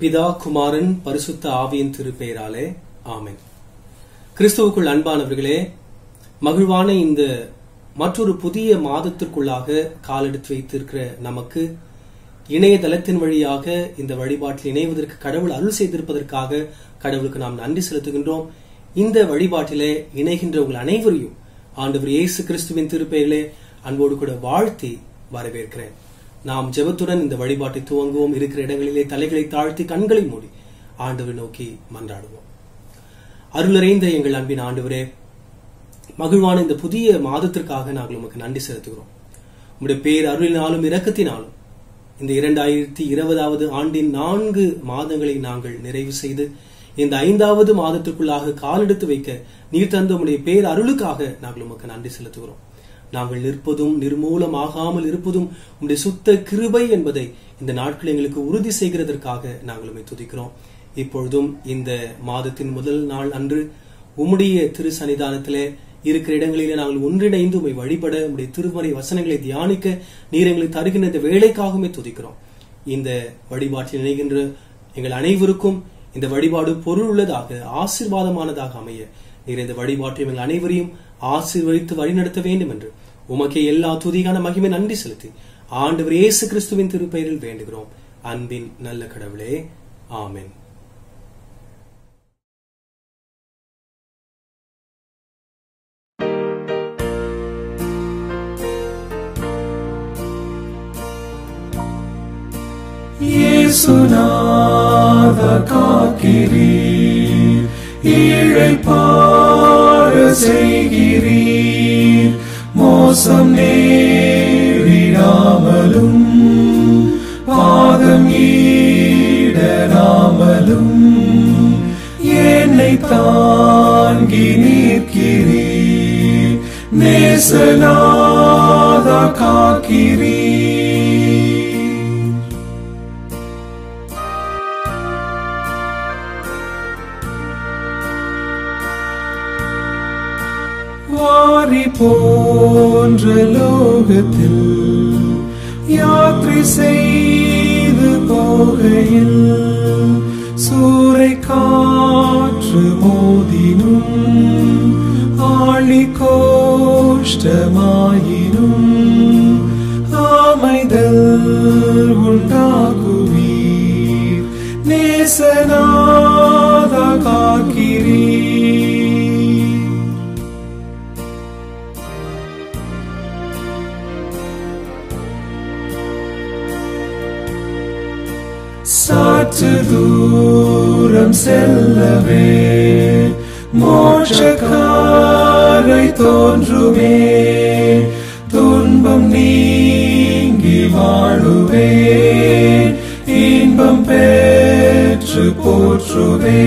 பிதா, குமாரன், பரிசுத்த ஆவியின் திருப்பெயராலே ஆமென். கிறிஸ்துவுக்குள் அன்பானவர்களே, மகிழ்வான இந்த மற்றொரு புதிய மாதத்திற்குள்ளாக காலெடுத்து வைத்திருக்கிற நமக்கு இணையதளத்தின் வழியாக இந்த வழிபாட்டில் இணைவதற்கு கடவுள் அருள் செய்திருப்பதற்காக கடவுளுக்கு நாம் நன்றி செலுத்துகின்றோம். இந்த வழிபாட்டிலே இணைகின்ற உங்கள் அனைவரையும் ஆண்டவர் இயேசு கிறிஸ்துவின் திருப்பெயரிலே அன்போடு கூட வாழ்த்தி வரவேற்கிறேன். நாம் ஜெபத்துடன் இந்த வழிபாட்டை துவங்குவோம். இருக்கிற இடங்களிலே தலைகளை தாழ்த்தி கண்களை மூடி ஆண்டவரை நோக்கி மன்றாடுவோம். அருளறைந்த எங்கள் அன்பின் ஆண்டவரே, மகிழ்வான இந்த புதிய மாதத்திற்காக நாங்கள் உமக்கு நன்றி செலுத்துகிறோம். உங்களுடைய பேர் அருளினாலும் இரக்கத்தினாலும் இந்த 2020 ஆண்டின் 4 மாதங்களை நாங்கள் நிறைவு செய்து இந்த 5வது மாதத்திற்குள்ளாக காலெடுத்து வைக்க நீர் தந்த உங்களுடைய பேர் அருளுக்காக நாங்கள் உமக்கு நன்றி செலுத்துகிறோம். நாங்கள் நிற்பதும் நிர்மூலமாகாமல் இருப்பதும் உங்களுடைய சுத்த கிருபை என்பதை இந்த நாட்கள் எங்களுக்கு உறுதி செய்கிறதற்காக நாங்கள் உம்மை துதிக்கிறோம். இப்பொழுதும் இந்த மாதத்தின் முதல் நாள் அன்று உம்முடைய திரு சன்னிதானத்திலே இருக்கிற இடங்களிலே நாங்கள் ஒன்றிணைந்து உம்மை வழிபட உம்முடைய திருமறை வசனங்களை தியானிக்க நீர் எங்களுக்கு தருகின்ற இந்த வேலைக்காகவே துதிக்கிறோம். இந்த வழிபாட்டில் இணைகின்ற எங்கள் அனைவருக்கும் இந்த வழிபாடு பொருள் உள்ளதாக ஆசீர்வாதமானதாக அமைய நீர் இந்த வழிபாட்டை எங்கள் அனைவரையும் ஆசீர்வதித்து வழிநடத்த வேண்டும் என்று உமக்கே எல்லா துதிக்கான மகிமை நன்றி செலுத்தி ஆண்டவர் இயேசு கிறிஸ்துவின் திருப்பெயரில் வேண்டுகிறோம். அன்பின் நல்ல கடவுளே, ஆமென். இயேசுநாத காக்கிறீர், இளைப்பாற செய்கிறீர், மோசம் நேரிடாமலும் பாதம் ஈடராமலும் என்னை தாங்கி நிற்கிறீர், நேசநாத காக்கிறீர். வாரி போன்ற லோகத்தில் யாத்திரை செய்து போகையில் சூறை காற்று மோதினும் ஆழி கோஷ்டமாயினும் அமைதல் உண்டாகுவீர், நேசநாத காக்கிறீர். சற்று தூரம் செல்லவே மோட்சக்காரை தோன்றுமே, துன்பம் நீங்கி வாழுவே, இன்பம் பெற்று போற்றுவே,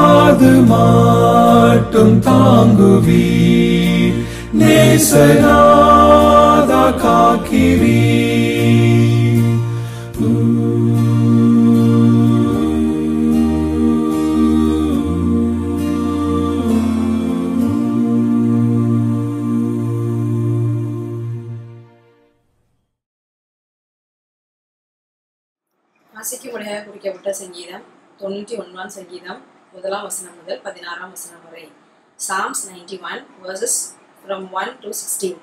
அது மட்டும் தாங்குவீர், நேசநாத காக்கிறீர். வாசிக்கும்படியாக குறிக்கப்பட்ட சங்கீதம் 91 சங்கீதம் 1 வசனம் முதல் 16 வசனம் வரை. Psalms 91 verses from 1 to 16.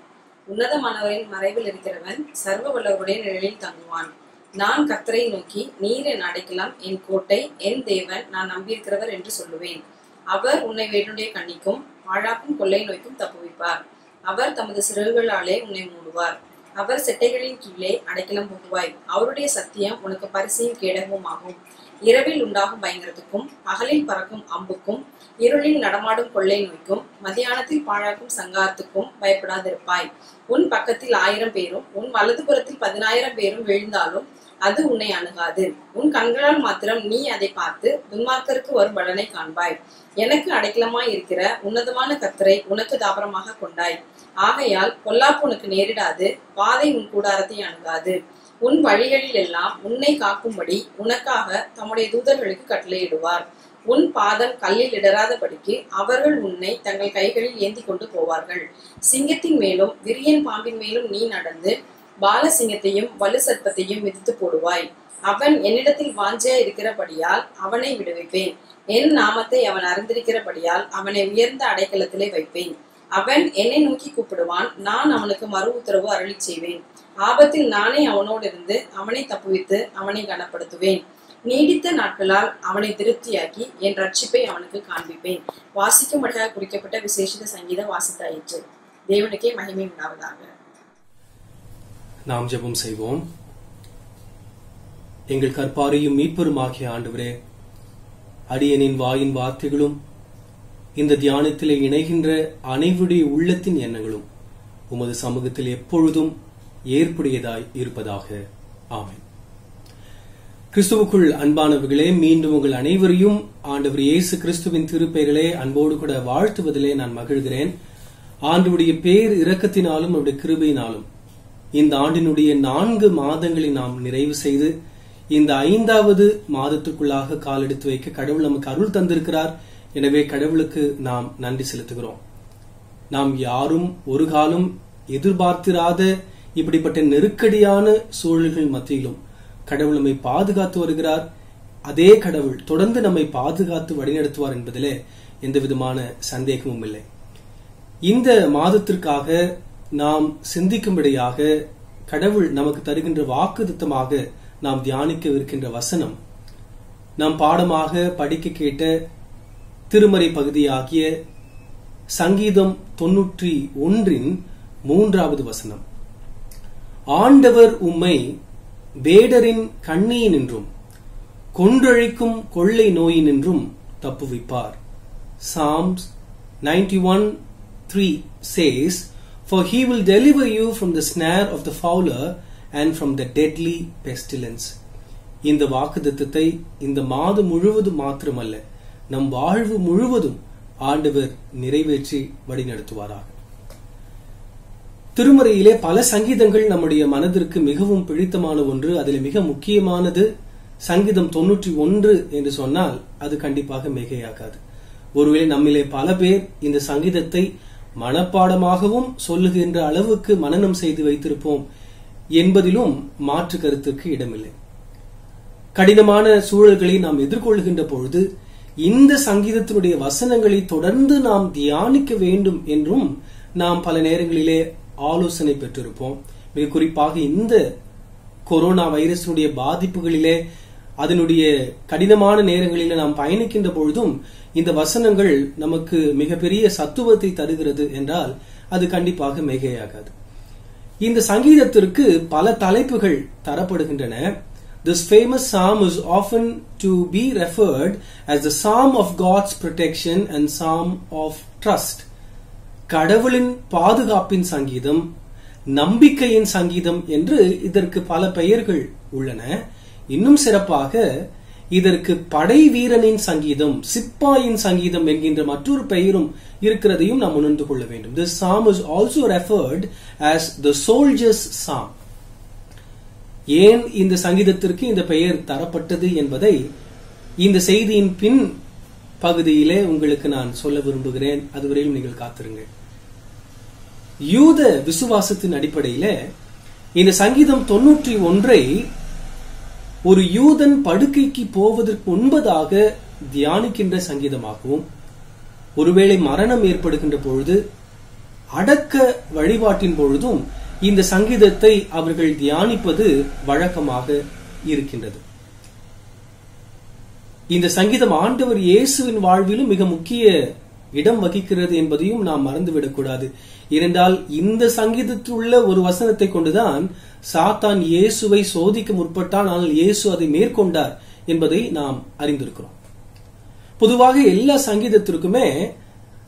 உன்னதமானவரின் மறைவில் இருக்கிறவன் சர்வ வல்லவருடைய நிழலில் தங்குவான். நான் கர்த்தரை நோக்கி, நீர் என் அடைக்கலம், என் கோட்டை, என் தேவன், நான் நம்பியிருக்கிறவர் என்று சொல்லுவேன். அவர் உன்னை வேடனுடைய கண்ணிக்கும் பாழாக்கும் கொள்ளை நோய்க்கும் தப்புவிப்பார். அவர் தமது சிறகுகளாலே உன்னை மூடுவார். அவர் செட்டைகளின் கீழே அடைக்கலம் புகுவாய். அவருடைய சத்தியம் உனக்கு பரிசையும் கேடகமும் ஆகும். இரவில் உண்டாகும் பயங்கரத்துக்கும் பகலில் பறக்கும் அம்புக்கும் இருளில் நடமாடும் கொள்ளை நோய்க்கும் மதியானத்தில் பாழாக்கும் சங்காரத்துக்கும் பயப்படாதிருப்பாய். உன் பக்கத்தில் 1000 பேரும் உன் வலதுபுறத்தில் 10,000 பேரும் விழுந்தாலும் அது உன்னை அணுகாது. உன் கண்களால் மாத்திரம் நீ அதை பார்த்து துன்மார்க்கருக்கு வரும் பலனை காண்பாய். எனக்கு அடைக்கலமாய் இருக்கிற உன்னதமான கர்த்தரை உனக்கு தாபரமாக கொண்டாய். ஆகையால் பொல்லாப்பு உனக்கு நேரிடாது, பாதை உன் கூடாரத்தை அணுகாது. உன் வழிகளில் எல்லாம் உன்னை காக்கும்படி உனக்காக தம்முடைய தூதர்களுக்கு கட்டளையிடுவார். உன் பாதம் கல்லில் இடராதபடிக்கு அவர்கள் உன்னை தங்கள் கைகளில் ஏந்தி கொண்டு போவார்கள். சிங்கத்தின் மேலும் விரியன் பாம்பின் மேலும் நீ நடந்து பாலசிங்கத்தையும் வலு சர்ப்பத்தையும் மிதித்து போடுவாய். அவன் என்னிடத்தில் வாஞ்சையா இருக்கிறபடியால் அவனை விடுவிப்பேன். என் நாமத்தை அவன் அறிந்திருக்கிறபடியால் அவனை உயர்ந்த அடைக்கலத்திலே வைப்பேன். அவன் என்னை நோக்கி கூப்பிடுவான், நான் அவனுக்கு மறு உத்தரவு அருளி செய்வேன். ஆபத்தில் நானே அவனோடு இருந்து அவனை தப்புவித்து அவனை கனப்படுத்துவேன். நீடித்த நாட்களால் அவனை திருப்தியாக்கி என் ரட்சிப்பை அவனுக்கு காண்பிப்பேன். வாசிக்கும்படியாக குறிக்கப்பட்ட விசேஷித சங்கீதம் வாசித்தாயிற்று. தேவனுக்கே மகிமை உண்டாவதாக. நாம் ஜெபம் செய்வோம். எங்கள் கற்பாரையும் மீட்பருமாகிய ஆண்டவரே, அடியனின் வாயின் வார்த்தைகளும் இந்த தியானத்திலே இணைகின்ற அனைவருடைய உள்ளத்தின் எண்ணங்களும் உமது சமூகத்தில் எப்பொழுதும் ஏற்புடையதாய் இருப்பதாக. ஆமென். கிறிஸ்துவுக்குள் அன்பானவர்களே, மீண்டும் உங்கள் அனைவரையும் ஆண்டவர் இயேசு கிறிஸ்துவின் திருப்பெயரிலே அன்போடு கூட வாழ்த்துவதிலே நான் மகிழ்கிறேன். ஆண்டவருடைய பேர் இரக்கத்தினாலும் அவருடைய கிருபையினாலும் இந்த ஆண்டினுடைய 4 மாதங்களை நாம் நிறைவு செய்து இந்த 5வது மாதத்துக்குள்ளாக காலெடுத்து வைக்க கடவுள் நமக்கு அருள் தந்திருக்கிறார். எனவே கடவுளுக்கு நாம் நன்றி செலுத்துகிறோம். நாம் யாரும் ஒரு காலம் எதிர்பார்த்திராத இப்படிப்பட்ட நெருக்கடியான சூழல்கள் மத்தியிலும் கடவுள் நம்மை பாதுகாத்து வருகிறார். அதே கடவுள் தொடர்ந்து நம்மை பாதுகாத்து வழிநடத்துவார் என்பதிலே எந்த விதமான சந்தேகமும் இல்லை. இந்த மாதத்திற்காக நாம் சிந்திக்கும்படியாக கடவுள் நமக்கு தருகின்ற வாக்குத்தத்தமாக நாம் தியானிக்கவிருக்கின்ற வசனம், நாம் பாடமாக படிக்க கேட்ட திருமறை பகுதியாகிய சங்கீதம் 91 3வது வசனம். ஆண்டவர் உம்மை வேடரின் கண்ணியினின்றும் கொன்றழிக்கும் கொள்ளை நோயினின்றும் தப்புவிப்பார். Psalms 91:3 says, For he will deliver you from the snare of the fowler and from the deadly pestilence. இந்த வாக்குத்தத்தத்தை இந்த மாதம் முழுவதும் மாத்திரமல்ல, நம் வாழ்வு முழுவதும் ஆண்டவர் நிறைவேற்றி வழிநடத்துவாராக. திருமறையிலே பல சங்கீதங்கள் நம்முடைய மனதிற்கு மிகவும் பிடித்தமான ஒன்று. அதில் மிக முக்கியமானது சங்கீதம் 91 என்று சொன்னால் அது கண்டிப்பாக மிகையாகாது. ஒருவேளை நம்மிலே பல பேர் இந்த சங்கீதத்தை மனப்பாடமாகவும் சொல்லுகின்ற அளவுக்கு மனனம் செய்து வைத்திருப்போம் என்பதிலும் மாற்று கருத்துக்கு இடமில்லை. கடினமான சூழல்களை நாம் எதிர்கொள்கின்ற பொழுது இந்த சங்கீதத்தினுடைய வசனங்களை தொடர்ந்து நாம் தியானிக்க வேண்டும் என்றும் நாம் பல நேரங்களிலே ஆலோசனை பெற்றிருப்போம். மிக குறிப்பாக இந்த கொரோனா வைரஸினுடைய பாதிப்புகளிலே அதனுடைய கடினமான நேரங்களிலே நாம் பயணிக்கின்ற பொழுதும் இந்த வசனங்கள் நமக்கு மிகப்பெரிய சத்துவத்தை தருகிறது என்றால் அது கண்டிப்பாக மிகையாகாது. இந்த சங்கீதத்திற்கு பல தலைப்புகள் தரப்படுகின்றன. This famous psalm is often to be referred as the psalm of God's protection and psalm of trust. கடவுளின் பாதுகாப்பின் சங்கீதம், நம்பிக்கையின் சங்கீதம் என்று இதற்கு பல பெயர்கள் உள்ளன. இன்னும் சிறப்பாக இதற்கு படை வீரனின் சங்கீதம், சிப்பாயின் சங்கீதம் என்கின்ற மற்றொரு பெயரும் இருக்கிறதையும் நாம் உணர்ந்து கொள்ள வேண்டும். This psalm is also referred as the soldier's psalm. ஏன் இந்த சங்கீதத்திற்கு இந்த பெயர் தரப்பட்டது என்பதை இந்த செய்தியின் பின் பகுதியிலே உங்களுக்கு நான் சொல்ல விரும்புகிறேன். அதுவரையில் நீங்கள் காத்திருங்கள். யூத விசுவாசத்தின் அடிப்படையில இந்த சங்கீதம் 91 ஒரு யூதன் படுக்கைக்கு போவதற்கு முன்பதாக தியானிக்கின்ற சங்கீதமாகவும், ஒருவேளை மரணம் ஏற்படுகின்ற பொழுது அடக்க வழிபாட்டின் பொழுதும் இந்த சங்கீதத்தை அவர்கள் தியானிப்பது வழக்கமாக இருக்கின்றது. இந்த சங்கீதம் ஆண்டவர் இயேசுவின் வாழ்விலும் மிக முக்கிய இடம் வகிக்கிறது என்பதையும் நாம் மறந்துவிடக்கூடாது. ஏனென்றால் இந்த சங்கீதத்தில் உள்ள ஒரு வசனத்தை கொண்டுதான் சாத்தான் இயேசுவை சோதிக்க முற்பட்டான், ஆனால் இயேசு அதை மேற்கொண்டார் என்பதை நாம் அறிந்திருக்கிறோம். பொதுவாக எல்லா சங்கீதத்திற்குமே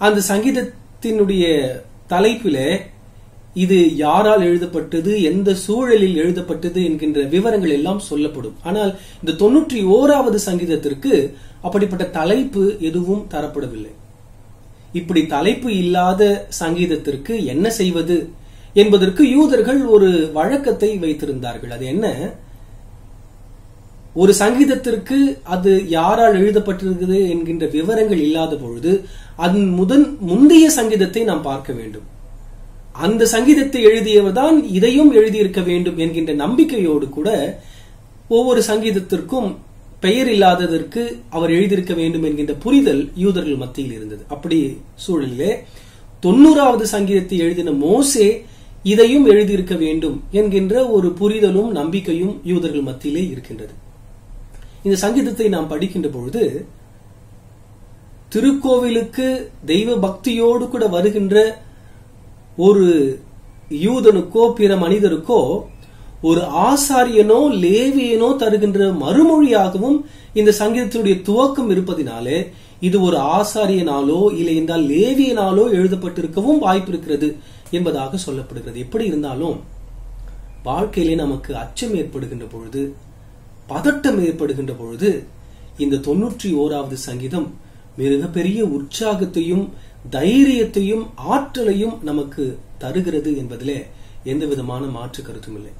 அந்த சங்கீதத்தினுடைய தலைப்பிலே இது யாரால் எழுதப்பட்டது, எந்த சூழலில் எழுதப்பட்டது என்கின்ற விவரங்கள் எல்லாம் சொல்லப்படும். ஆனால் இந்த 91வது சங்கீதத்திற்கு அப்படிப்பட்ட தலைப்பு எதுவும் தரப்படவில்லை. இப்படி தலைப்பு இல்லாத சங்கீதத்திற்கு என்ன செய்வது என்பதற்கு யூதர்கள் ஒரு வழக்கத்தை வைத்திருந்தார்கள். அது என்ன? ஒரு சங்கீதத்திற்கு அது யாரால் எழுதப்பட்டிருக்கிறது என்கின்ற விவரங்கள் இல்லாத பொழுது அதன் முந்தைய சங்கீதத்தை நாம் பார்க்க வேண்டும். அந்த சங்கீதத்தை எழுதியவர் தான் இதையும் எழுதியிருக்க வேண்டும் என்கின்ற நம்பிக்கையோடு கூட ஒவ்வொரு சங்கீதத்திற்கும் பெயர் இல்லாததற்கு அவர் எழுதியிருக்க வேண்டும் என்கின்ற புரிதல் யூதர்கள் மத்தியில் இருந்தது. அப்படி சூழலிலே 90வது சங்கீதத்தை எழுதின மோசே இதையும் எழுதியிருக்க வேண்டும் என்கின்ற ஒரு புரிதலும் நம்பிக்கையும் யூதர்கள் மத்தியிலே இருக்கின்றது. இந்த சங்கீதத்தை நாம் படிக்கின்ற பொழுது திருக்கோவிலுக்கு தெய்வ பக்தியோடு கூட வருகின்ற ஒரு யூதனுக்கோ பிற மனிதருக்கோ ஒரு ஆசாரியனோ லேவியனோ தருகின்ற மறுமொழியாகவும் இந்த சங்கீதத்தினுடைய துவக்கம் இருப்பதினாலே இது ஒரு ஆசாரியனாலோ இல்லை என்றால் லேவியனாலோ எழுதப்பட்டிருக்கவும் வாய்ப்பு இருக்கிறது என்பதாக சொல்லப்படுகிறது. எப்படி இருந்தாலும் வாழ்க்கையிலே நமக்கு அச்சம் ஏற்படுகின்ற பொழுது, பதட்டம் ஏற்படுகின்ற பொழுது இந்த 91வது சங்கீதம் மிகப்பெரிய உற்சாகத்தையும் தைரியத்தையும் ஆற்றலையும் நமக்கு தருகிறது என்பதிலே எந்த விதமான மாற்று கருத்தும் இல்லை.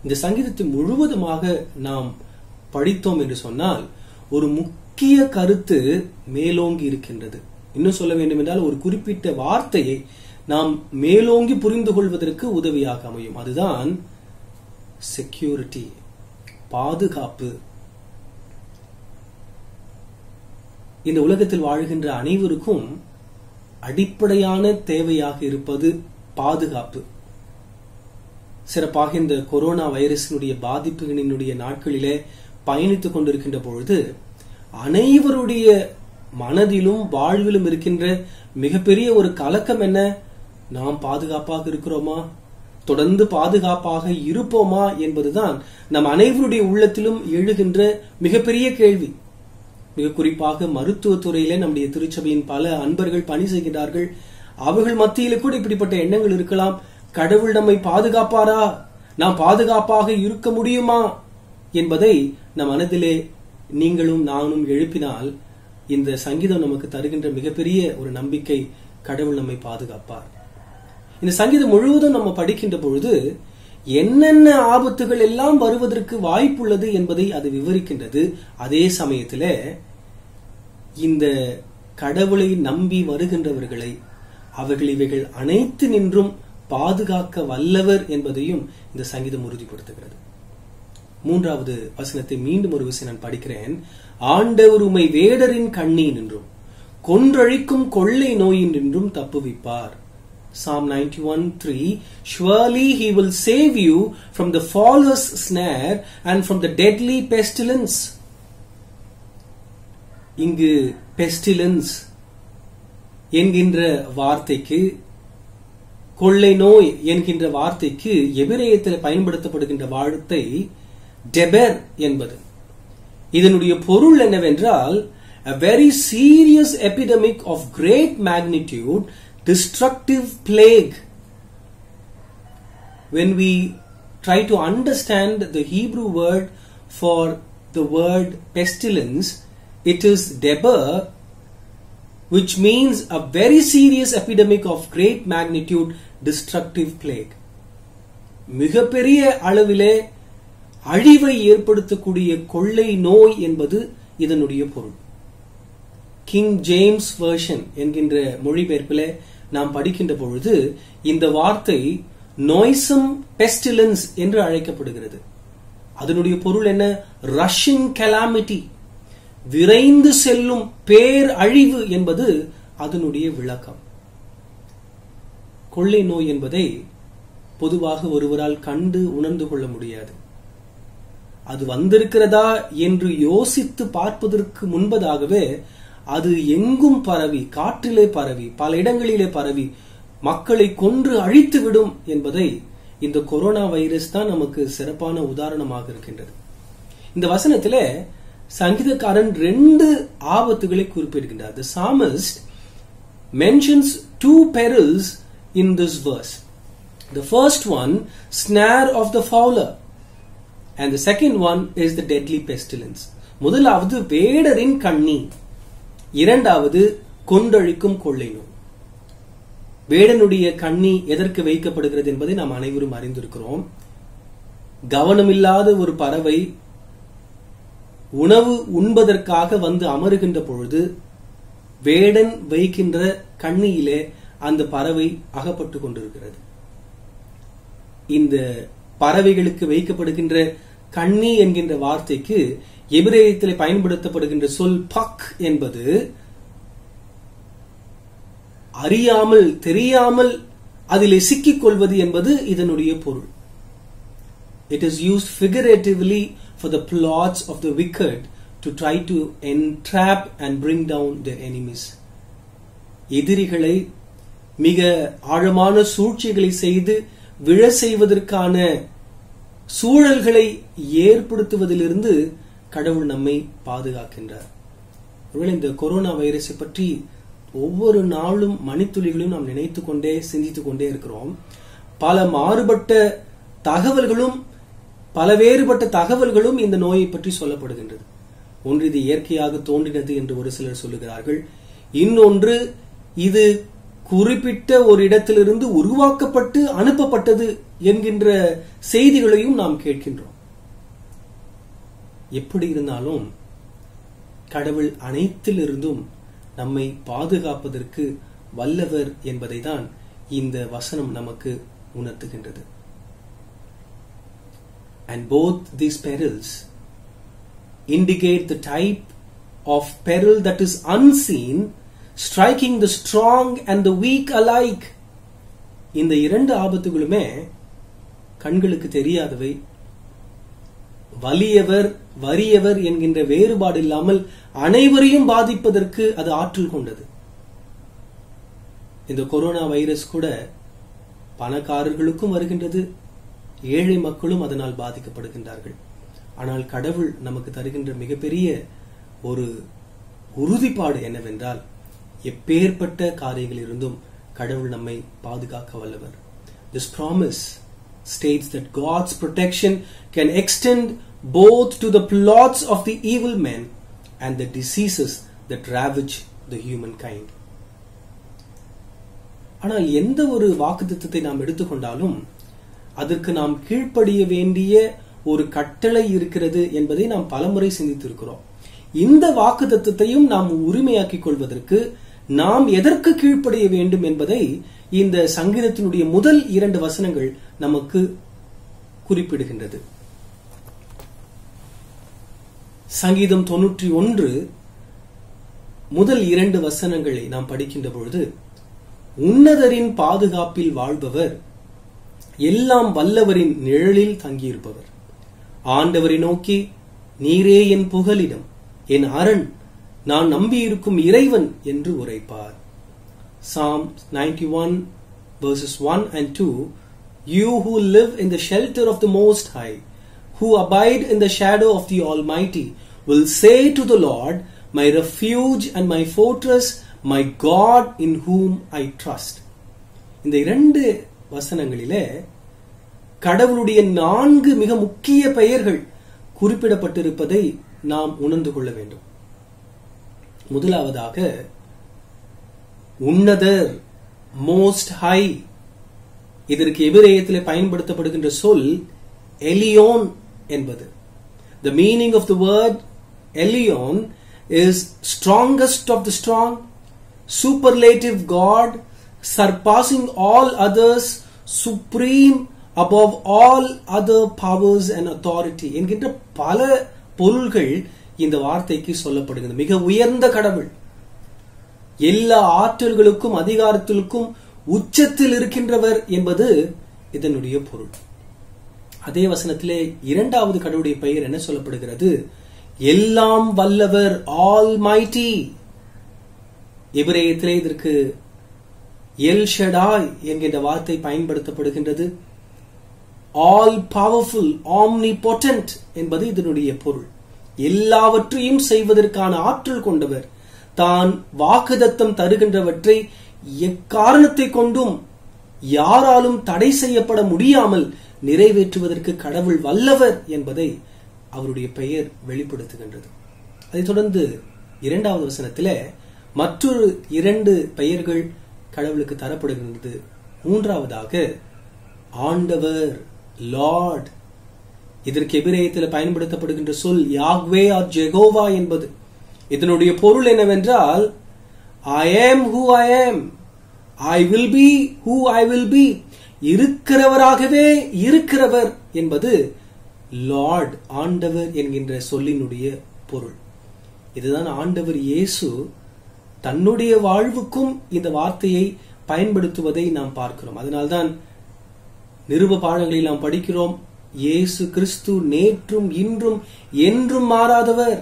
இந்த சங்கீதத்தை முழுவதுமாக நாம் படித்தோம் என்று சொன்னால் ஒரு முக்கிய கருத்து மேலோங்கி இருக்கின்றது. இன்னும் சொல்ல வேண்டும் என்றால் ஒரு குறிப்பிட்ட வார்த்தையை நாம் மேலோங்கி புரிந்து கொள்வதற்கு உதவியாக அமையும். அதுதான் செக்யூரிட்டி, பாதுகாப்பு. இந்த உலகத்தில் வாழ்கின்ற அனைவருக்கும் அடிப்படையான தேவையாக இருப்பது பாதுகாப்பு. சிறப்பாக இந்த கொரோனா வைரஸினுடைய பாதிப்புகளினுடைய நாட்களிலே பயணித்துக் கொண்டிருக்கின்ற பொழுது அனைவருடைய மனதிலும் வாழ்விலும் இருக்கின்ற மிகப்பெரிய ஒரு கலக்கம் என்ன? நாம் பாதுகாப்பாக இருக்கிறோமா, தொடர்ந்து பாதுகாப்பாக இருப்போமா என்பதுதான் நம் அனைவருடைய உள்ளத்திலும் எழுகின்ற மிகப்பெரிய கேள்வி. மிக குறிப்பாக மருத்துவத்துறையிலே நம்முடைய திருச்சபையின் பல அன்பர்கள் பணி செய்கிறார்கள். அவர்கள் மத்தியிலே கூட இப்படிப்பட்ட எண்ணங்கள் இருக்கலாம். கடவுள் நம்மை பாதுகாப்பாரா, நாம் பாதுகாப்பாக இருக்க முடியுமா என்பதை நம் மனதிலே நீங்களும் நானும் எழுப்பினால் இந்த சங்கீதம் நமக்கு தருகின்ற மிகப்பெரிய ஒரு நம்பிக்கை, கடவுள் நம்மை பாதுகாப்பார். இந்த சங்கீதம் முழுவதும் நம்ம படிக்கின்ற பொழுது என்னென்ன ஆபத்துகள் எல்லாம் வருவதற்கு வாய்ப்புள்ளது என்பதை அது விவரிக்கின்றது. அதே சமயத்தில் இந்த கடவுளை நம்பி வருகின்றவர்களை அவர்கள் இவைகள் அனைத்து நின்றும் பாதுகாக்க வல்லவர் என்பதையும் இந்த சங்கீதம் உறுதிப்படுத்துகிறது. 3வது வசனத்தை மீண்டும் ஒரு விஷயம் நான் படிக்கிறேன். ஆண்டவர் உம்மை வேடரின் கண்ணீர் நின்றும் கொன்றழிக்கும் கொள்ளை நோயின் நின்றும் தப்புவிப்பார். Psalm 91:3 Surely he will save you from the fowler's snare and from the deadly pestilence. இங்கு pestilence என்கின்ற வார்த்தைக்கு, கொள்ளை நோய் என்கின்ற வார்த்தைக்கு எபிரேயத்தில் பயன்படுத்தப்படுகின்ற வார்த்தை டெபர் என்பது. இதனுடைய பொருள் என்னவென்றால் a very serious epidemic of great magnitude, destructive plague. When we try to understand the Hebrew word for the word pestilence, it is deber, which means a very serious epidemic of great magnitude, destructive plague. மிகப்பெரிய அளவிலே அழிவை ஏற்படுத்தக்கூடிய கொள்ளை நோய் என்பது இதனுடைய பொருள். King James version என்கின்ற மொழிபெயர்ப்பிலே நாம் படிக்கின்ற பொழுது இந்த வார்த்தை நோய்சம் பெஸ்டிலன்ஸ் என்று அழைக்கப்படுகிறது. அதனுடைய பொருள் என்ன? ரஷிங் கெலாமிட்டி, விரைந்து செல்லும் பேர் அழிவு என்பது அதனுடைய விளக்கம். கொள்ளை நோய் என்பதை பொதுவாக ஒருவரால் கண்டு உணர்ந்து கொள்ள முடியாது. அது வந்திருக்கிறதா என்று யோசித்து பார்ப்பதற்கு முன்பதாகவே அது எங்கும் பரவி, காற்றிலே பரவி, பல இடங்களிலே பரவி மக்களை கொன்று அழித்து விடும் என்பதை இந்த கொரோனா வைரஸ் தான் நமக்கு சிறப்பான உதாரணமாக இருக்கின்றது. இந்த வசனத்திலே சங்கீதக்காரன் 2 ஆபத்துகளை குறிப்பிடுகின்றார். The psalmist mentions 2 perils in this verse. The first one, snare of the fowler, and the second one is the deadly pestilence. முதலாவது வேடரின் கண்ணி, இரண்டாவது கொன்றழிக்கும் கொள்ளை நோய். வேடனுடைய கண்ணி எதற்கு வைக்கப்படுகிறது என்பதை நாம் அனைவரும் அறிந்திருக்கிறோம். கவனமில்லாத ஒரு பறவை உணவு உண்பதற்காக வந்து அமருகின்ற பொழுது வேடன் வைக்கின்ற கண்ணியிலே அந்த பறவை அகப்பட்டுக் கொண்டிருக்கிறது. இந்த பறவைகளுக்கு வைக்கப்படுகின்ற கண்ணி என்கின்ற வார்த்தைக்கு எபிரேயத்தில் பயன்படுத்தப்படுகின்ற சொல் பக் என்பது அறியாமல் தெரியாமல் அதிலே சிக்கிக் கொள்வது என்பது இதனுடைய பொருள். It is used figuratively for the plots of the wicked to try to entrap and bring down their enemies. எதிரிகளை மிக ஆழமான சூழ்ச்சிகளை செய்து விழ செய்வதற்கான சூழல்களை ஏற்படுத்துவதிலிருந்து கடவுள் நம்மை பாதுகாக்கின்றார். ஒருவேளை இந்த கொரோனா வைரஸை பற்றி ஒவ்வொரு நாளும் மணித்துளிகளையும் நாம் நினைத்துக் கொண்டே சிந்தித்துக் கொண்டே இருக்கிறோம். பல மாறுபட்ட தகவல்களும் பல வேறுபட்ட தகவல்களும் இந்த நோயை பற்றி சொல்லப்படுகின்றது. ஒன்று இது இயற்கையாக தோன்றினது என்று ஒரு சிலர் சொல்லுகிறார்கள். இன்னொன்று இது குறிப்பிட்ட ஒரு இடத்திலிருந்து உருவாக்கப்பட்டு அனுப்பப்பட்டது என்கின்ற செய்திகளையும் நாம் கேட்கின்றோம். எப்படி இருந்தாலும் கடவுள் அனைத்திலிருந்தும் நம்மை பாதுகாப்பதற்கு வல்லவர் என்பதை தான் இந்த வசனம் நமக்கு உணர்த்துகின்றது. And both these perils indicate the type of peril that is unseen, striking the strong and the weak alike. இந்த இரண்டு ஆபத்துகளுமே கண்களுக்கு தெரியாதவை, வலியவர் வறியவர் என்கின்ற வேறுபாடு இல்லாமல் அனைவரையும் பாதிப்பதற்கு அது ஆற்றல் கொண்டது. இந்த கொரோனா வைரஸ் கூட பணக்காரர்களுக்கும் வருகின்றது, ஏழை மக்களும் அதனால் பாதிக்கப்படுகின்றார்கள். ஆனால் கடவுள் நமக்கு தருகின்ற மிகப்பெரிய ஒரு உறுதிப்பாடு என்னவென்றால், எப்பேற்பட்ட காரியங்களிலிருந்தும் கடவுள் நம்மை பாதுகாக்க வல்லவர். This promise states that God's protection can extend both to the plots of the evil men and the diseases that ravage the humankind. ஆனால் எந்த ஒரு வாக்குத்தத்தத்தை நாம் எடுத்துக்கொண்டாலும் அதற்கு நாம் கீழ்ப்படிய வேண்டிய ஒரு கட்டளை இருக்கிறது என்பதை நாம் பலமுறை சிந்தித்திருக்கிறோம். இந்த வாக்குத்தத்தத்தையும் நாம் உரிமையாக்கிக் கொள்வதற்கு நாம் எதற்கு கீழ்ப்படிய வேண்டும் என்பதை இந்த சங்கீதத்தினுடைய முதல் 2 வசனங்கள் நமக்கு குறிப்பிடுகின்றது. சங்கீதம் 91 முதல் 2 வசனங்களை நாம் படிக்கின்ற பொழுது, உன்னதரின் பாதுகாப்பில் வாழ்பவர், எல்லாம் வல்லவரின் நிழலில் தங்கியிருப்பவர், ஆண்டவரை நோக்கி நீரே என் புகலிடம், என் அரண், நான் நம்பியிருக்கும் இறைவன் என்று உரைப்பார். Psalm 91 verses 1 and 2. You who live in the shelter of the Most High, who abide in the shadow of the Almighty, will say to the Lord, my refuge and my fortress, my God in whom I trust. இந்த 2 வசனங்களிலே கடவுளுடைய 4 மிக முக்கிய பெயர்கள் குறிப்பிடப்பட்டிருப்பதை நாம் உணர்ந்து கொள்ள வேண்டும். முதலாவதாக உன்னதர், மோஸ்ட் ஹை. இதற்கு எபிரேயத்தில் பயன்படுத்தப்படுகின்ற சொல் எலியோன் என்பது. The meaning of the word Elion is strongest of the strong, superlative God, surpassing all others, supreme above all other powers and authority என்கின்ற பல பொருள்கள் இந்த வார்த்தைக்கு சொல்லப்படுகிறது. மிக உயர்ந்த கடவுள், எல்லா ஆற்றல்களுக்கும் அதிகாரத்திற்கும் உச்சத்தில் இருக்கின்றவர் என்பது இதனுடைய பொருள். அதே வசனத்திலே 2வது கடவுளுடைய பெயர் என்ன சொல்லப்படுகிறது? எல்லாம் வல்லவர், ஆல்மைட்டி. எபிரேயத்திலே இதற்கு எல் ஷடாய் என்கின்ற வார்த்தை பயன்படுத்தப்படுகின்றது. ஆல் பவர்ஃபுல், ஆம்னிபொட்டன்ட் என்பது இதனுடைய பொருள். எல்லாவற்றையும் செய்வதற்கான ஆற்றல் கொண்டவர், தான் வாக்குத்தத்தம் தருகின்றவற்றை எக்காரணத்தை கொண்டும் யாராலும் தடை செய்யப்பட முடியாமல் நிறைவேற்றுவதற்கு கடவுள் வல்லவர் என்பதை அவருடைய பெயர் வெளிப்படுத்துகின்றது. அதைத் தொடர்ந்து 2வது வசனத்திலே மற்றொரு 2 பெயர்கள் கடவுளுக்கு தரப்படுகின்றது. 3வதாக ஆண்டவர், லார்ட். இதற்கு எபிரேயத்தில் பயன்படுத்தப்படுகின்ற சொல் யாக்வே ஆர் ஜெகோவா என்பது. இதனுடைய பொருள் என்னவென்றால், I am who I am, I will be who I will be. இருக்கிறவராகவே இருக்கிறவர் என்பது லார்ட், ஆண்டவர் என்கின்ற சொல்லினுடைய பொருள். இதுதான் ஆண்டவர் இயேசு தன்னுடைய வாழ்வுக்கும் இந்த வார்த்தையை பயன்படுத்துவதை நாம் பார்க்கிறோம். அதனால்தான் நிருப பாடங்களில் நாம் படிக்கிறோம், இயேசு கிறிஸ்து நேற்றும் இன்றும் என்றும் மாறாதவர்.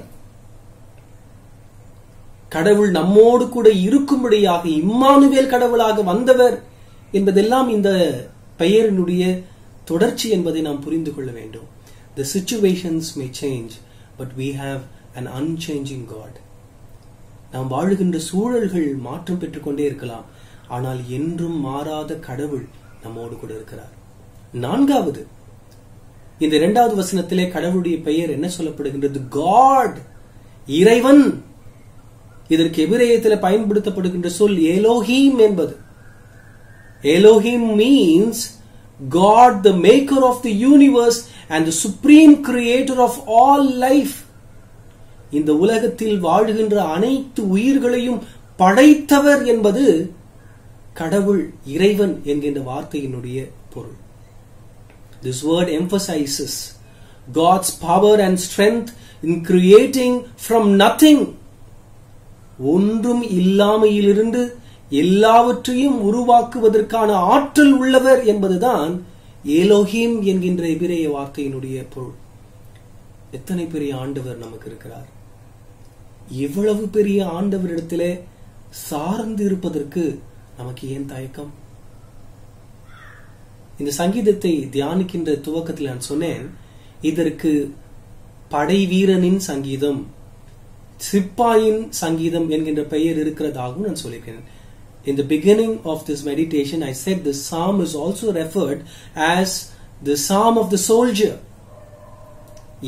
கடவுள் நம்மோடு கூட இருக்கும்படியாக இம்மானுவேல் கடவுளாக வந்தவர் என்பதெல்லாம் இந்த பெயரினுடைய தொடர்ச்சி என்பதை நாம் புரிந்து கொள்ள வேண்டும். The situations may change, but we have an unchanging God. நாம் வாழுகின்ற சூழல்கள் மாற்றம் பெற்றுக் கொண்டே இருக்கலாம், ஆனால் என்றும் மாறாத கடவுள் நம்மோடு கூட இருக்கிறார். நான்காவது, இந்த 2வது வசனத்திலே கடவுளுடைய பெயர் என்ன சொல்லப்படுகின்றது? God, இறைவன். இதற்கு எபிரேயத்தில் பயன்படுத்தப்படுகின்ற சொல் எலோஹீம் என்பது. Elohim means God, the maker of the universe and the supreme creator of all life. இந்த உலகத்தில் வாழுகின்ற அனைத்து உயிர்களையும் படைத்தவர் என்பது கடவுள், இறைவன் என்கின்ற வார்த்தையினுடைய பொருள். This word emphasizes God's power and strength in creating from nothing. ஒன்றும் இல்லாமையிலிருந்து எல்லாவற்றையும் உருவாக்குவதற்கான ஆற்றல் உள்ளவர் என்பதுதான் எலோஹீம் என்கின்ற எபிரேய வார்த்தையினுடைய பொருள். எத்தனை பெரிய ஆண்டவர் நமக்கு இருக்கிறார்! இவ்வளவு பெரிய ஆண்டவரிடத்திலே சார்ந்து இருப்பதற்கு நமக்கு ஏன் தயக்கம்? இந்த சங்கீதத்தை தியானிக்கின்ற துவக்கத்தில் நான் சொன்னேன், இதற்கு படை வீரனின் சங்கீதம், சிப்பாயின் சங்கீதம் என்கின்ற பெயர் இருக்கிறதாகவும் நான் சொல்லியிருக்கிறேன். In the beginning of this meditation, I said this psalm is also referred as the psalm of the soldier.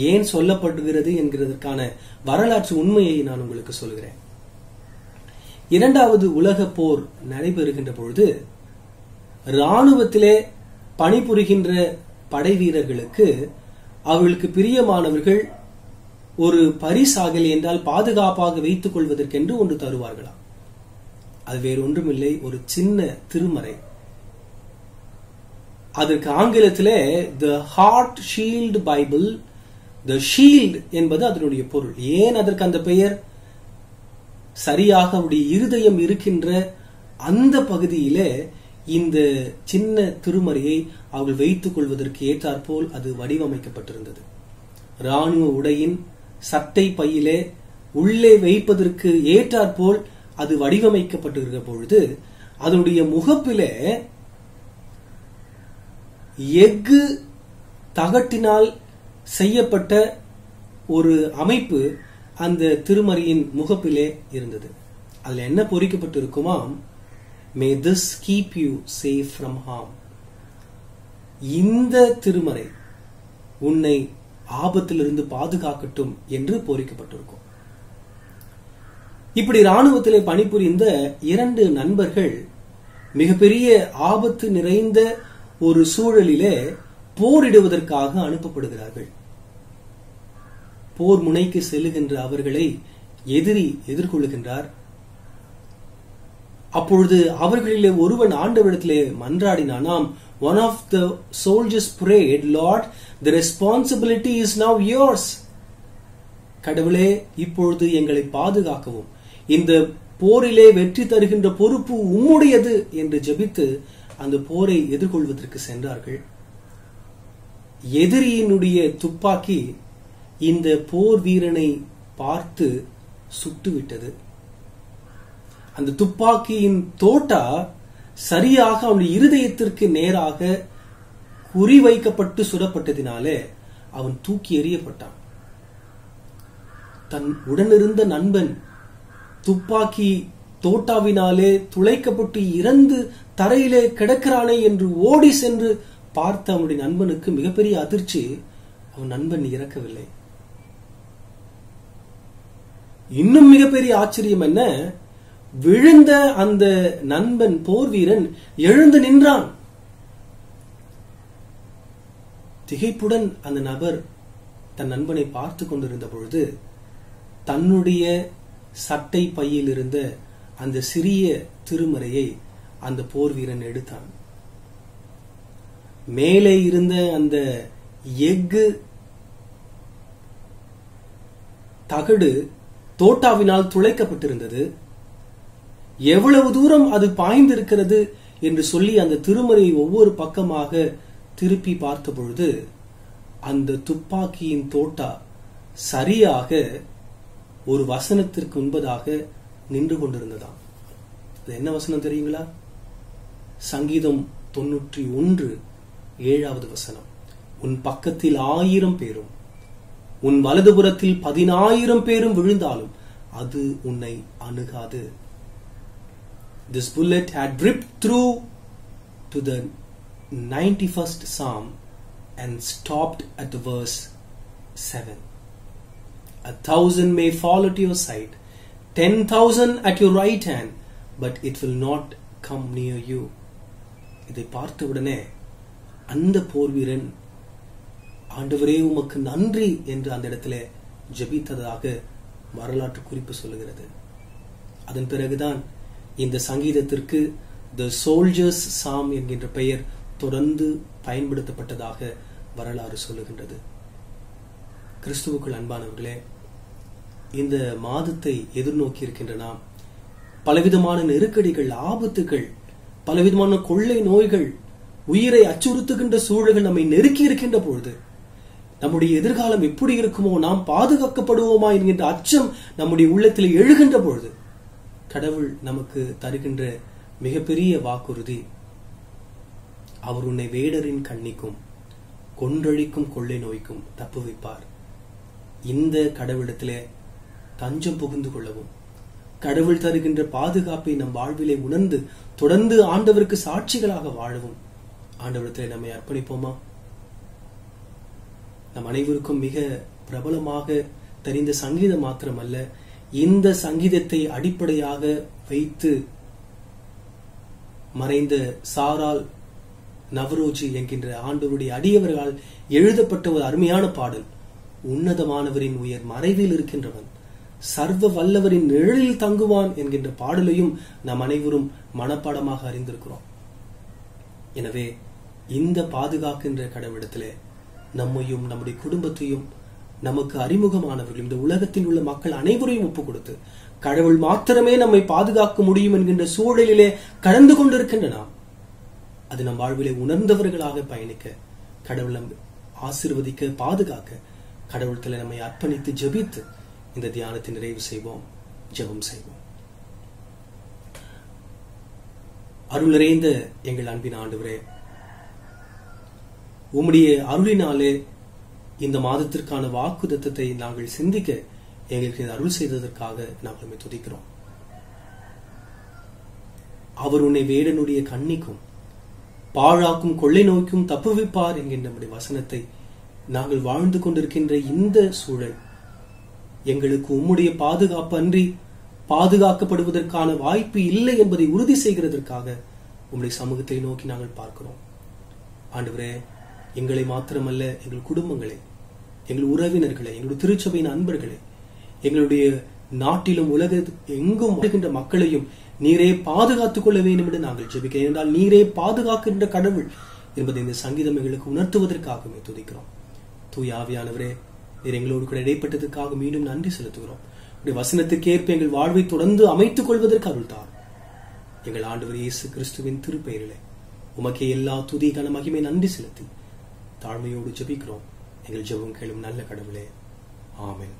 ஏன் சொல்லப்படுகிறது என்கிறதற்கான வரலாற்று உண்மையை நான் உங்களுக்கு சொல்கிறேன். 2வது உலக போர் நடைபெறுகின்ற பொழுது இராணுவத்திலே பணிபுரிகின்ற படை வீரர்களுக்கு அவர்களுக்கு பிரியமானவர்கள் ஒரு பரிசாகலை என்றால் பாதுகாப்பாக வைத்துக் கொள்வதற்கென்று ஒன்று தருவார்களாம். அது வேறு ஒன்றுமில்லை, ஒரு சின்ன திருமறை. அதற்கு ஆங்கிலத்திலே the heart shield bible, the shield என்பது அதனுடைய பொருள். ஏன் அதற்கு அந்த பெயர்? சரியாக அவருடைய இருதயம் இருக்கின்ற அந்த பகுதியிலே இந்த சின்ன திருமறையை அவர்கள் வைத்துக் கொள்வதற்கு ஏற்றாற்போல் அது வடிவமைக்கப்பட்டிருந்தது. ராணுவ உடையின் சட்டை பையிலே உள்ளே வைப்பதற்கு ஏற்றாற்போல் அது வடிவமைக்கப்பட்டிருக்கிற பொழுது அதனுடைய முகப்பிலே எஃகு தகட்டினால் செய்யப்பட்ட ஒரு அமைப்பு அந்த திருமறையின் முகப்பிலே இருந்தது. அதுல என்ன பொறிக்கப்பட்டிருக்குமாம்? May this keep you safe from harm. இந்த திருமறை உன்னை ஆபத்திலிருந்து பாதுகாக்கட்டும் என்று பொறிக்கப்பட்டிருக்கும். இப்படி ராணுவத்திலே பணிபுரிந்த 2 நண்பர்கள் மிகப்பெரிய ஆபத்து நிறைந்த ஒரு சூழலிலே போரிடுவதற்காக அனுப்பப்படுகிறார்கள். போர் முனைக்கு செல்லுகின்ற அவர்களை எதிரி எதிர்கொள்ளுகின்றார். அப்பொழுது அவர்களிலே ஒருவன் ஆண்டவரிடத்திலே மன்றாடினானாம். One of the soldiers prayed, Lord, the responsibility is now yours. கடவுளே, இப்பொழுது எங்களை பாதுகாக்கவும், இந்த போரிலே வெற்றி தருகின்ற பொறுப்பு உம்முடையது என்று ஜெபித்து அந்த போரை எதிர்கொள்வதற்கு சென்றார்கள். எதிரியினுடைய துப்பாக்கி இந்த போர் வீரனை பார்த்து சுட்டுவிட்டது. அந்த துப்பாக்கியின் தோட்டா சரியாக அவனுடைய இருதயத்திற்கு நேராக குறிவைக்கப்பட்டு சுடப்பட்டதினாலே அவன் தூக்கி எறியப்பட்டான். தன் உடனிருந்த நண்பன் துப்பாக்கி தோட்டாவினாலே துளைக்கப்பட்டு இறந்து தரையிலே கிடக்கிறானே என்று ஓடி சென்று பார்த்த அவனுடைய நண்பனுக்கு மிகப்பெரிய அதிர்ச்சி. அவன் நண்பன் இறக்கவில்லை. இன்னும் மிகப்பெரிய ஆச்சரியம் என்ன? விழுந்த அந்த நண்பன் போர் வீரன் எழுந்து நின்றான். திகைப்புடன் அந்த நபர் தன் நண்பனை பார்த்து கொண்டிருந்த பொழுது தன்னுடைய சட்டை பையில் இருந்த அந்த சிறிய திருமறையை அந்த போர் வீரன் எடுத்தான். மேலே இருந்த அந்த எஃகு தகடு தோட்டாவினால் துளைக்கப்பட்டிருந்தது. எவ்வளவு தூரம் அது பாய்ந்திருக்கிறது என்று சொல்லி அந்த திருமறையை ஒவ்வொரு பக்கமாக திருப்பி பார்த்த பொழுது அந்த துப்பாக்கியின் தோட்டா சரியாக ஒரு வசனத்திற்கு முன்பதாக நின்று கொண்டிருந்ததாம். அது என்ன வசனம் தெரியுங்களா? சங்கீதம் 91:7 வசனம். உன் பக்கத்தில் 1000 பேரும் உன் வலதுபுறத்தில் 10,000 பேரும் விழுந்தாலும் அது உன்னை அணுகாது. This bullet had ripped through to the 91st Psalm and stopped at the verse 7. 1,000 may fall at your side, 10,000 at your right hand, but it will not come near you. இதை பார்த்தவுடனே அந்த போர் வீரன், ஆண்டவரே உமக்கு நன்றி என்று அந்த இடத்துல ஜெபித்ததாக வரலாற்று குறிப்பு சொல்லுகிறது. அதன் பிறகுதான் இந்த சங்கீதத்திற்கு த சோல்ஜர்ஸ் சாம் என்கின்ற பெயர் தொடர்ந்து பயன்படுத்தப்பட்டதாக வரலாறு சொல்லுகின்றது. கிறிஸ்துவுக்குள் அன்பானவர்களே, இந்த மாதத்தை எதிர்நோக்கி இருக்கின்ற நாம் பலவிதமான நெருக்கடிகள், ஆபத்துகள், பலவிதமான கொள்ளை நோய்கள், உயிரை அச்சுறுத்துகின்ற சூழல்கள் நம்மை நெருக்கி இருக்கின்ற பொழுது நம்முடைய எதிர்காலம் எப்படி இருக்குமோ, நாம் பாதுகாக்கப்படுவோமா என்கின்ற அச்சம் நம்முடைய உள்ளத்தில் எழுகின்ற பொழுது கடவுள் நமக்கு தருகின்ற மிகப்பெரிய வாக்குறுதி, அவர் உன்னை வேடரின் கண்ணிக்கும் கொன்றழிக்கும் கொள்ளை நோய்க்கும் தப்புவிப்பார். இந்த கடவுளிடத்திலே தஞ்சம் புகுந்து கொள்ளவும், கடவுள் தருகின்ற பாதுகாப்பை நம் வாழ்விலே உணர்ந்து தொடர்ந்து ஆண்டவருக்கு சாட்சிகளாக வாழவும் ஆண்டவரிடத்திலே நம்மை அர்ப்பணிப்போமா? நம் அனைவருக்கும் மிக பிரபலமாக தெரிந்த சங்கீதம் மாத்திரமல்ல, இந்த சங்கீதத்தை அடிப்படையாக வைத்து மறைந்த சாரால் நவரோஜி என்கின்ற ஆண்டவருடைய அடியவர்களால் எழுதப்பட்ட ஒரு அருமையான பாடல், உன்னதமானவரின் உயர் மறைவில் இருக்கின்றவன் சர்வ வல்லவரின் நிழலில் தங்குவான் என்கின்ற பாடலையும் நாம் அனைவரும் மனப்பாடமாக அறிந்திருக்கிறோம். எனவே இந்த பாதுகாக்கின்ற கடவுளிடத்திலே நம்மையும் நம்முடைய குடும்பத்தையும் நமக்கு அறிமுகமானவர்கள் இந்த உலகத்தில் உள்ள மக்கள் அனைவரையும் ஒப்புக் கொடுத்து கடவுள் மாத்திரமே நம்மை பாதுகாக்க முடியும் என்கின்ற சூழலிலே கடந்து கொண்டிருக்கின்ற நாம் அது நம் வாழ்விலே உணர்ந்தவர்களாக பயணிக்க, கடவுள் நம் ஆசீர்வதிக்க, பாதுகாக்க கடவுளத்தில் நம்மை அர்ப்பணித்து ஜெபித்து இந்த தியானத்தை நிறைவு செய்வோம். ஜெபம் செய்வோம். அருள் நிறைந்த எங்கள் அன்பின் ஆண்டவரே, உம்முடைய அருளினாலே இந்த மாதத்திற்கான வாக்குத்தத்தத்தை நாங்கள் சிந்திக்க எங்களுக்கு அருள் செய்ததற்காக நாங்கள் உம்மை துதிக்கிறோம். அவர் உன்னை வேடனுடைய கண்ணிக்கும் பாழாக்கும் கொள்ளை நோய்க்கும் தப்புவிப்பார் என்கின்ற நம்முடைய வசனத்தை நாங்கள் வாழ்ந்து கொண்டிருக்கின்ற இந்த சூழல் எங்களுக்கு உம்முடைய பாதுகாப்பு அன்றி பாதுகாக்கப்படுவதற்கான வாய்ப்பு இல்லை என்பதை உறுதி செய்கிறதற்காக உம்முடைய சமூகத்தை நோக்கி நாங்கள் பார்க்கிறோம். ஆண்டவரே, எங்களை மாத்திரமல்ல, எங்கள் குடும்பங்களை, எங்கள் உறவினர்களை, எங்களுடைய திருச்சபையின் அன்பர்களை, எங்களுடைய நாட்டிலும் உலக எங்கும் வாழ்கின்ற மக்களையும் நீரே பாதுகாத்துக் கொள்ள வேண்டும் என்று நாங்கள் ஜெபிக்கிறோம். என்றால் நீரே பாதுகாக்கின்ற கடவுள் என்பதை இந்த சங்கீதம் எங்களுக்கு உணர்த்துவதற்காகவே துதிக்கிறோம். தூய ஆவியானவரே, நீர் எங்களோடு கூட இடைப்பட்டதற்காக மீண்டும் நன்றி செலுத்துகிறோம். உடைய வசனத்திற்கேற்ப எங்கள் வாழ்வை தொடர்ந்து அமைத்துக் கொள்வதற்கு அருள்தார். எங்கள் ஆண்டவர் இயேசு கிறிஸ்துவின் திருப்பெயரிலே உமக்கே எல்லா துதி கன மகிமை நன்றி செலுத்தி தாழ்மையோடு ஜெபிக்கிறோம். எங்கள் ஜெபம் கேளும் நல்ல கடவுளே, ஆமென்.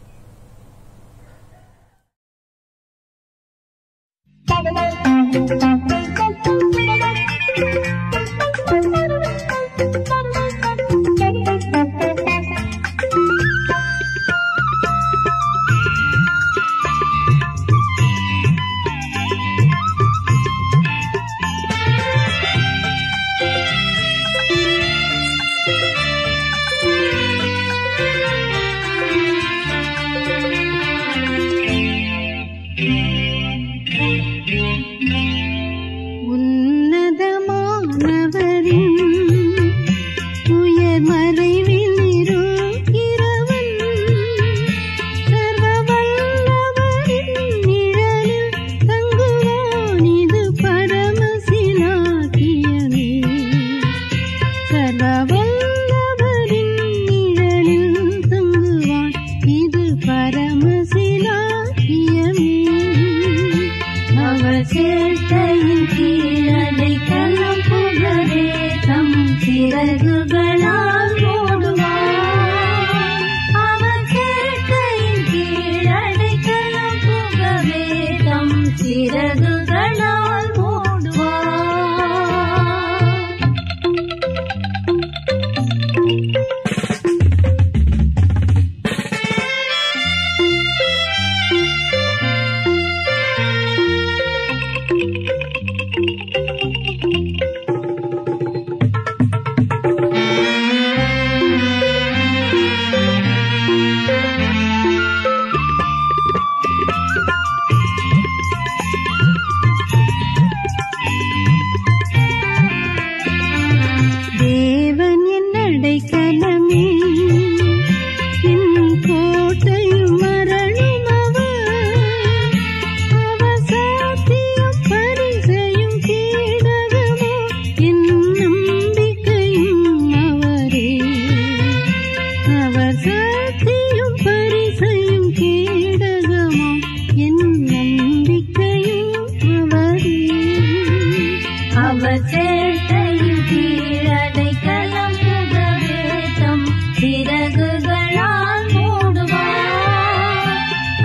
சேட்டையின் கீழடைக்கலம் புகவே தம் சிறகுகளால் மூடுவார்.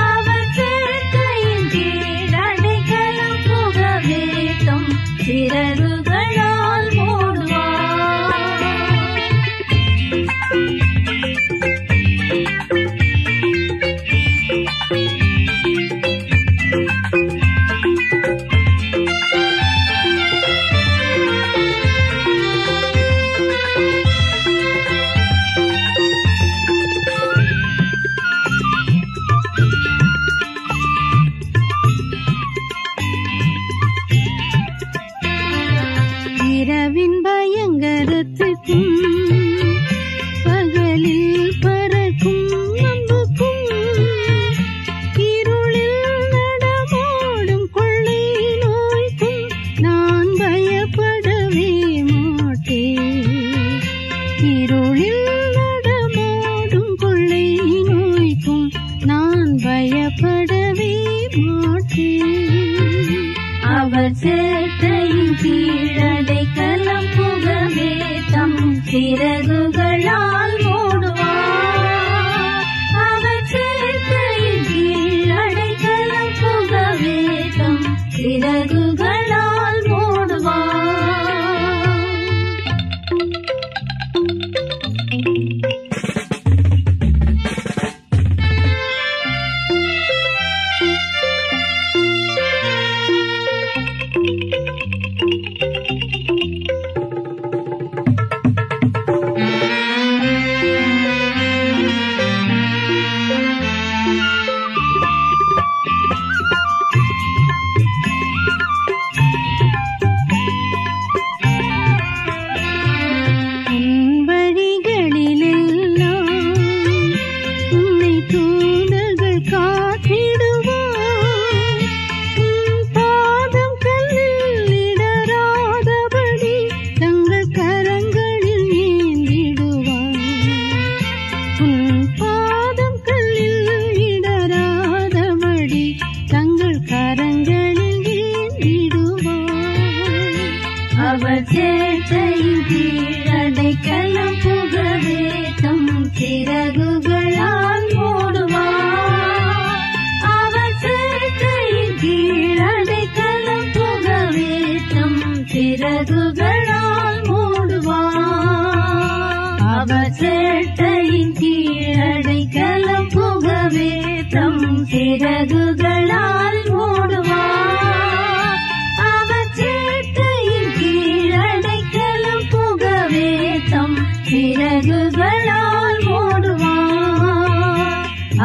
அவர் சேட்டையின் கீழடைக்கலம் புகவே தம் சிறகுகளால் மூடுவார். இரவின் பயங்கரத்துக்கும் பகலில் பறக்கும் அம்புக்கும் இருளில் நடமாடும் கொள்ளை நோய்க்கும் நான் பயப்படவே மாட்டேன். இருளில் நடமாடும் கொள்ளை நோய்க்கும் நான் பயப்படவே மாட்டேன். அவர் சேட்டையின் கீழடைக்கலம் புகவே தம் சிறகுகளால் மூடுவார். அவர் சேட்டையின் கீழடைக்கலம் புகவே தம் சிறகுகளால் மூடுவார். அவர் சேட்டையின் கீழடைக்கலம் புகவே தம் சிறகுகளால் மூடுவார். அவர் சேட்டையின் கீழடைக்கலம் புகவே தம் சிறகுகளால் மூடுவார். அவர் சேட்டையின் கீழடைக்கலம் புகவே தம் சிறகுகளால் மூடுவார். அவர் சேட்டையின் கீழடைக்கலம் புகவே தம் சிறகுகளால் மூடுவார்.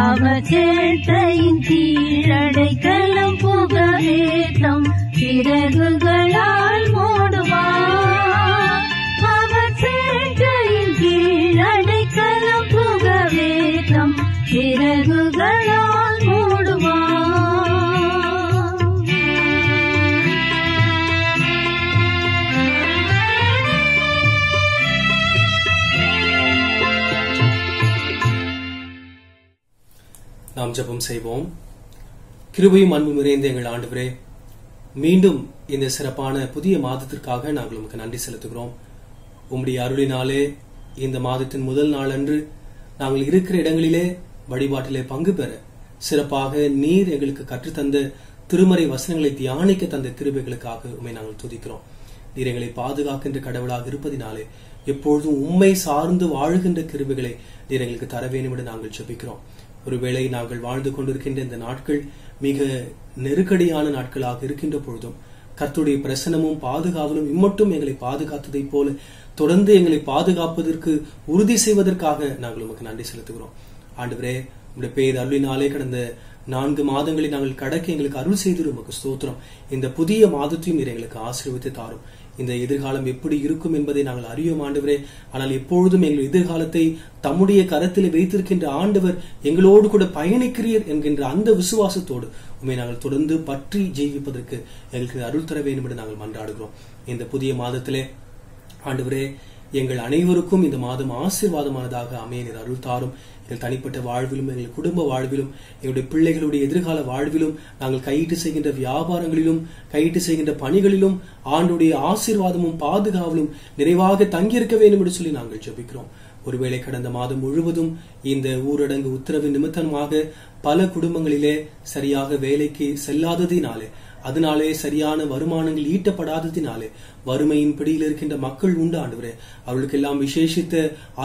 அவர் சேட்டையின் கீழடைக்கலம் புகவே தம் சிறகுகளால் மூடுவார். அவர் சேட்டையின் கீழடைக்கலம் புகவே தம் சிறகுகளால் மூடுவார். நாம் ஜெபம் செய்வோம். கிருபையும் அன்பும் நிறைந்த எங்கள் ஆண்டவரே, மீண்டும் இந்த சிறப்பான புதிய மாதத்திற்காக நாங்கள் உமக்கு நன்றி செலுத்துகிறோம். உம்முடைய அருளினாலே இந்த மாதத்தின் முதல் நாள் அன்று நாங்கள் இருக்கிற இடங்களிலே வழிபாட்டிலே பங்கு பெற சிறப்பாக நீர் எங்களுக்கு கற்றுத்தந்த திருமறை வசனங்களை தியானிக்க தந்த கிருபைகளுக்காக உம்மை நாங்கள் துதிக்கிறோம். நீர் எங்களை பாதுகாக்கின்ற கடவுளாக இருப்பதினாலே எப்பொழுதும் உம்மை சார்ந்து வாழுகின்ற கிருபைகளை நீர் எங்களுக்கு தர வேண்டும் என்று நாங்கள் ஜெபிக்கிறோம். ஒருவேளை நாங்கள் வாழ்ந்து கொண்டிருக்கின்ற இந்த நாட்கள் மிக நெருக்கடியான நாட்களாக இருக்கின்ற பொழுதும் கர்த்தருடைய பிரசன்னமும் பாதுகாவலும் இம்மட்டும் எங்களை பாதுகாத்ததை போல தொடர்ந்து எங்களை பாதுகாப்பதற்கு உறுதி செய்வதற்காக நாங்கள் உமக்கு நன்றி செலுத்துகிறோம். ஆண்டவரே, உங்களுடைய பேர் அருளினாலே கடந்த 4 மாதங்களை நாங்கள் கடக்க எங்களுக்கு அருள் செய்து உமக்கு ஸ்தோத்திரம். இந்த புதிய மாதத்தையும் நீர் எங்களுக்கு ஆசீர்வதித்து தாரும். இந்த எதிர்காலம் எப்படி இருக்கும் என்பதை நாங்கள் அறியோம் ஆண்டவரே. ஆனால் எப்பொழுதும் எங்கள் எதிர்காலத்தை தம்முடைய கரத்தில் வைத்திருக்கின்ற ஆண்டவர் எங்களோடு கூட பயணிக்கிறீர் என்கின்ற அந்த விசுவாசத்தோடு உண்மை நாங்கள் தொடர்ந்து பற்றி ஜீவிப்பதற்கு எங்களுக்கு அருள் தர வேண்டும் என்று நாங்கள் மன்றாடுகிறோம். இந்த புதிய மாதத்திலே ஆண்டவரே, எங்கள் அனைவருக்கும் இந்த மாதம் ஆசீர்வாதமானதாக அமைய நீர் அருள் தாரும். எங்கள் தனிப்பட்ட வாழ்விலும், எங்கள் குடும்ப வாழ்விலும், எங்களுடைய பிள்ளைகளுடைய எதிர்கால வாழ்விலும், நாங்கள் கையிட்டு செய்கின்ற வியாபாரங்களிலும், கையிட்டு செய்கின்ற பணிகளிலும் ஆண்டுடைய ஆசீர்வாதமும் பாதுகாவலும் நிறைவாக தங்கியிருக்க வேண்டும் என்று சொல்லி நாங்கள் ஜெபிக்கிறோம். ஒருவேளை கடந்த மாதம் முழுவதும் இந்த ஊரடங்கு உத்தரவு நிமித்தமாக பல குடும்பங்களிலே சரியாக வேலைக்கு செல்லாததினாலே, அதனாலே சரியான வருமானங்கள் ஈட்டப்படாததினாலே வறுமையின் பிடியில் இருக்கின்ற மக்கள் உண்டு ஆண்டவரே. அவர்களுக்கெல்லாம் விசேஷித்த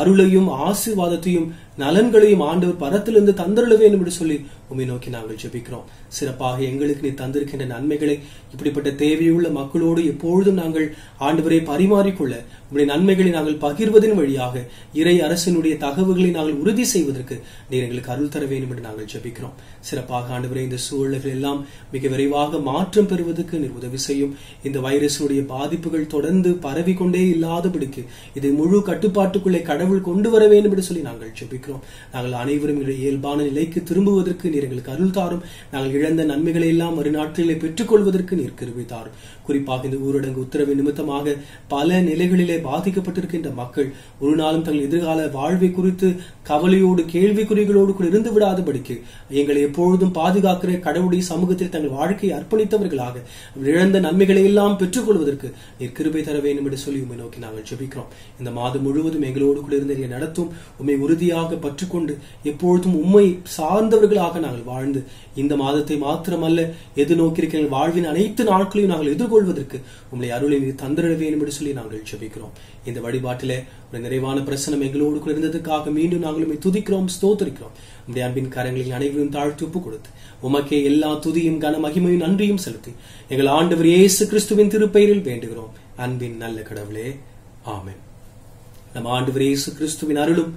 அருளையும் ஆசீர்வாதத்தையும் நலன்களையும் ஆண்டவர் பரத்திலிருந்து தந்தருள வேண்டும் என்று சொல்லி உம்மை நோக்கி நாங்கள் ஜெபிக்கிறோம். சிறப்பாக எங்களுக்கு நீ தந்திருக்கின்ற நன்மைகளை இப்படிப்பட்ட தேவையுள்ள மக்களோடு எப்பொழுதும் நாங்கள் ஆண்டவரை பரிமாறிக்கொள்ள, உங்களுடைய நன்மைகளை நாங்கள் பகிர்வதன் வழியாக இறை அரசினுடைய தகவல்களை நாங்கள் உறுதி செய்வதற்கு நீர் எங்களுக்கு அருள் தர வேண்டும் என்று நாங்கள் ஜெபிக்கிறோம். சிறப்பாக ஆண்டவரே, இந்த சூழல்கள் எல்லாம் மிக விரைவாக மாற்றம் பெறுவதற்கு நீர் உதவி செய்யும். இந்த வைரஸினுடைய பாதிப்புகள் தொடர்ந்து பரவிக்கொண்டே இல்லாதபடிக்கு இதை முழு கட்டுப்பாட்டுக்குள்ளே கடவுள் கொண்டு வர வேண்டும் என்று சொல்லி நாங்கள் ஜெபிக்கிறோம். நாங்கள் அனைவரும் இயல்பான நிலைக்கு திரும்புவதற்கு நீர் எங்களுக்கு அருள் தாரும். நாங்கள் இழந்த நன்மைகளை எல்லாம் மறுநாட்களிலே பெற்றுக் கொள்வதற்கு நீர் கிருபை தாரும். குறிப்பாக இந்த ஊரடங்கு உத்தரவு நிமித்தமாக பல நிலைகளிலே பாதிக்கப்பட்டிருக்கின்ற மக்கள் ஒரு நாளும் தங்கள் எதிர்கால வாழ்வை குறித்து கவலையோடு கேள்விக்குறிகளோடு கூட இருந்து விடாதபடிக்கு எங்களை எப்பொழுதும் பாதுகாக்கிற கடவுளுடைய சமூகத்தில் தங்கள் வாழ்க்கையை அர்ப்பணித்தவர்களாக இழந்த நன்மைகளை எல்லாம் பெற்றுக் கொள்வதற்கு நீர் கிருபை தர வேண்டும் என்று சொல்லி உம்மை நோக்கி நாங்கள் ஜெபிக்கிறோம். இந்த மாதம் முழுவதும் எங்களோடு கூட இருந்து நீர் நடத்தும். உம்மை உறுதியாக பற்றுக்கொண்டு எப்பொழுதும் உம்மை சார்ந்தவர்களாக நாங்கள் வாழ்ந்து இந்த மாதத்தை மாத்திரமல்ல, எது நோக்கியிருக்கிற வாழ்வின் அனைத்து நாட்களையும் நாங்கள் எதிர்கொள்வதற்கு உம்முடைய அருளை தந்திட வேண்டும் என்று சொல்லி நாங்கள் ஜெபிக்கிறோம். இந்த வழிபாட்டிலே ஒரு நிறைவான பிரசனம் எங்களோடு கூட இருந்ததுக்காக மீண்டும் நாங்கள் உம்மை துதிக்கிறோம், ஸ்தோத்திரிக்கிறோம். உம்முடைய அன்பின் கரங்களில் அனைவரும் தாழ்த்தி ஒப்புக் கொடுத்து உமக்கே எல்லா துதியும் கன மகிமையும் நன்றியும் செலுத்தி எங்கள் ஆண்டவர் இயேசு கிறிஸ்துவின் திருப்பெயரில் வேண்டுகிறோம். அன்பின் நல்ல கடவுளே, ஆமென். நம் ஆண்டவர் இயேசு கிறிஸ்துவின் அருளும்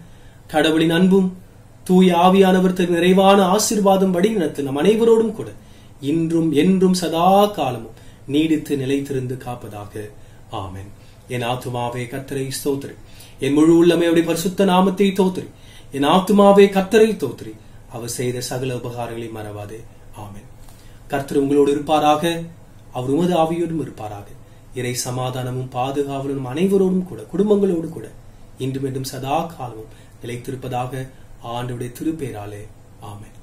கடவுளின் அன்பும் தூய ஆவியானவர் நிறைவான ஆசீர்வாதம் வடிநடத்து நம் அனைவரோடும் கூட இன்றும் என்றும் சதா காலமும் நீடித்து நிலைத்திருந்து காப்பதாக. ஆமென். என் ஆத்துமாவே கர்த்தரை ஸ்தோத்திரி, என் முழு உள்ளமே அவருடைய பரிசுத்த நாமத்தை தோத்திரி. என் ஆத்துமாவே கர்த்தரை தோத்திரி, அவர் செய்த சகல உபகாரங்களை மறவாதே. ஆமென். கர்த்தர் உங்களோடு இருப்பாராக, அவர் உமது ஆவியோடும் இருப்பாராக. இறை சமாதானமும் பாதுகாவலும் அனைவரோடும் கூட குடும்பங்களோடு கூட இன்றும் என்றும் சதா காலமும் நிலைத்திருப்பதாக ஆண்டவருடைய திருப்பெயராலே. ஆமென்.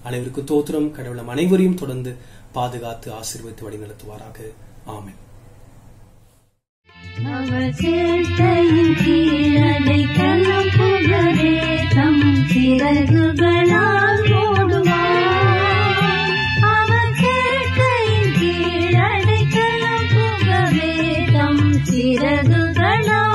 அனைவருக்கு தோத்திரம். கடவுளம் அனைவரையும் தொடர்ந்து பாதுகாத்து ஆசீர்வதித்து வழிநடத்துவாராக. ஆமென். அவர் சேட்டையின் கீழடைக்கலம் புகழே தம் சிறகுகளால் மூடுவார். அவர் சேட்டையின் கீழடைக்கலம் புகழே தம் சிறகுகளால்